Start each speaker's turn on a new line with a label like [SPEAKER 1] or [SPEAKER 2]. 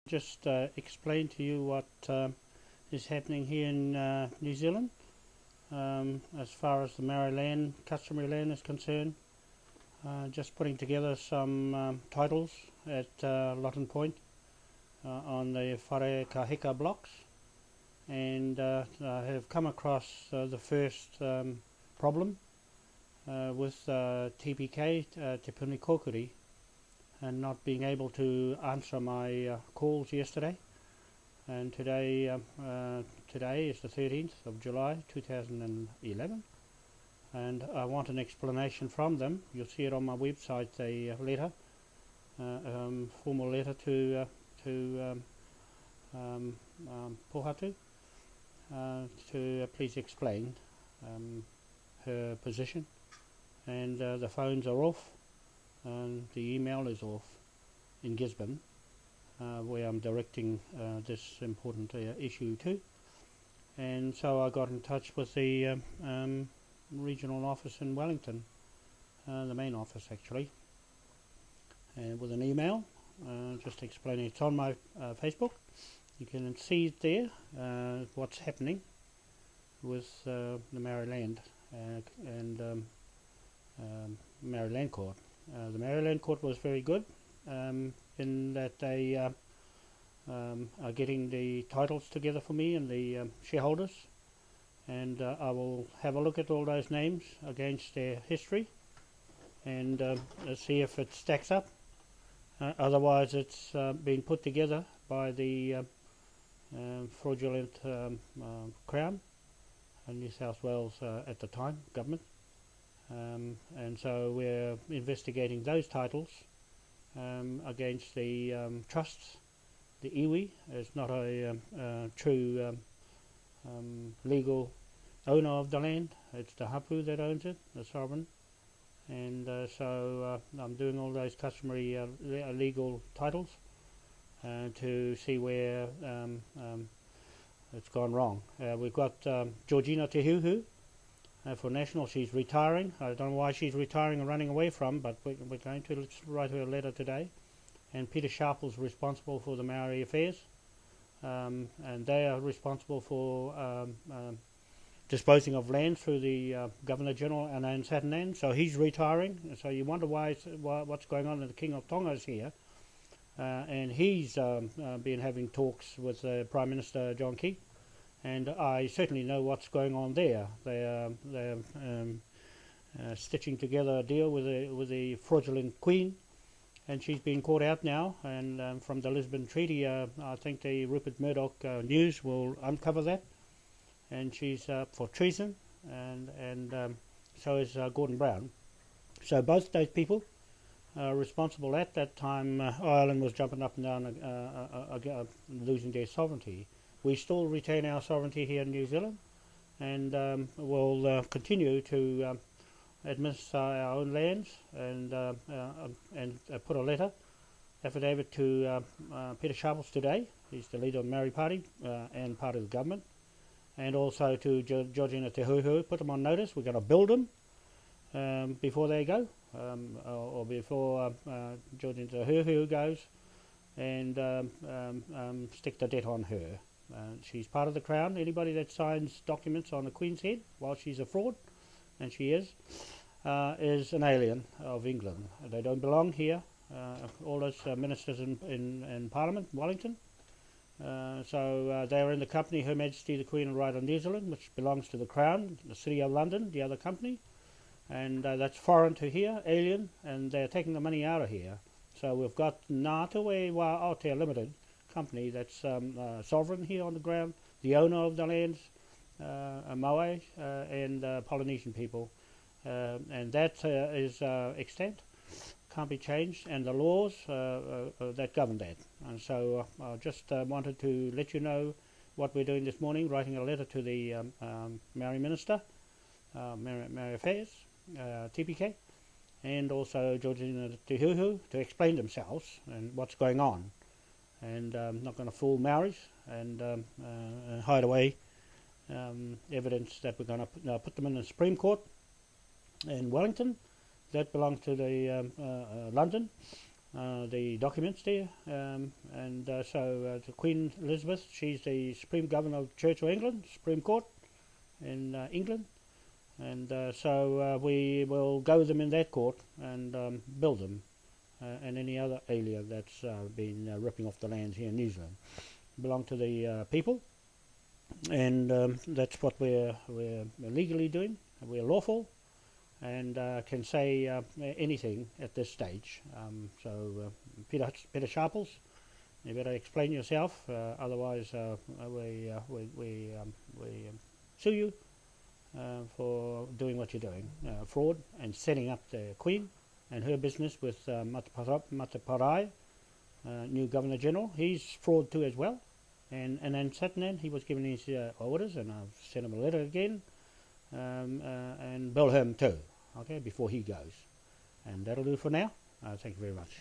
[SPEAKER 1] just explain to you what is happening here in New Zealand as far as the Maori land, customary land is concerned. Just putting together some titles at Lawton Point on the Whare Kahika blocks, and I have come across the first problem with TPK, Te Puni Kokiri, and not being able to answer my calls yesterday. And today is the 13th of July 2011, and I want an explanation from them. You'll see it on my website, a letter, formal letter to Pohatu to please explain her position. And the phones are off, and the email is off in Gisborne, where I'm directing this important issue to. And so I got in touch with the regional office in Wellington, the main office actually, and with an email just explaining. It's on my Facebook. You can see it there, what's happening with the Maori land and Maori Land Court. The Maori Land Court was very good in that they are getting the titles together for me and the shareholders, and I will have a look at all those names against their history and see if it stacks up. Otherwise it's been put together by the fraudulent Crown and New South Wales at the time, government. And so we're investigating those titles against the trusts. The iwi is not a true legal owner of the land. It's the hapu that owns it, the sovereign. And so I'm doing all those customary legal titles to see where it's gone wrong. We've got GEORGINA Te Huhu for National. She's retiring. I don't know why she's retiring and running away from, but we're going to write her a letter today. And PITA SHARPLES responsible for the Maori affairs, and they are responsible for disposing of land through the Governor General ANAND SATYANAND. So he's retiring. So you wonder what's going on. And the King of Tonga is here, and he's been having talks with Prime Minister John Key. And I certainly know what's going on there. They're stitching together a deal with the fraudulent Queen, and she's been caught out now. And from the Lisbon Treaty, I think the Rupert Murdoch news will uncover that. And she's for treason, and so is Gordon Brown. So both those people are responsible. At that time, Ireland was jumping up and down, losing their sovereignty. We still retain our sovereignty here in New Zealand, and we'll continue to administer our own lands, and put a letter, affidavit to PITA SHARPLES today. He's the leader of the Maori Party and part of the government, and also to GEORGINA Te Huhu. Put them on notice. We're going to build them before they go, or before GEORGINA Te Huhu goes, and stick the debt on her. She's part of the Crown. Anybody that signs documents on the Queen's head while she's a fraud, and she is an alien of England. They don't belong here. All those ministers in Parliament, Wellington. So they are in the company Her Majesty the Queen of Right of New Zealand, which belongs to the Crown, the City of London, the other company. And that's foreign to here, alien, and they're taking the money out of here. So we've got Ngā Te Wā Aotea Limited company that's sovereign here on the ground, the owner of the lands, MOAI and Polynesian people, and that is extant, can't be changed, and the laws that govern that. And so I just wanted to let you know what we're doing this morning, writing a letter to the Maori Minister, Maori Affairs, TPK, and also GEORGINA Te Huhu to explain themselves and what's going on. And I'm not going to fool Maoris and hide away evidence that we're going to put them in the Supreme Court in Wellington. That belongs to the London, the documents there, so the Queen Elizabeth, she's the Supreme Governor of the Church of England, Supreme Court in England, and so we will go with them in that court and build them, and any other alien that's been ripping off the lands here in New Zealand belong to the people, and that's what we're legally doing. We're lawful, and can say anything at this stage. Peter Sharples, you better explain yourself, otherwise we sue you for doing what you're doing, fraud and setting up the Queen and her business with Mataparai, new Governor General. He's fraud too as well. And then SATYANAND, he was given his orders, and I've sent him a letter again, and bill him too, okay, before he goes. And that'll do for now. Thank you very much.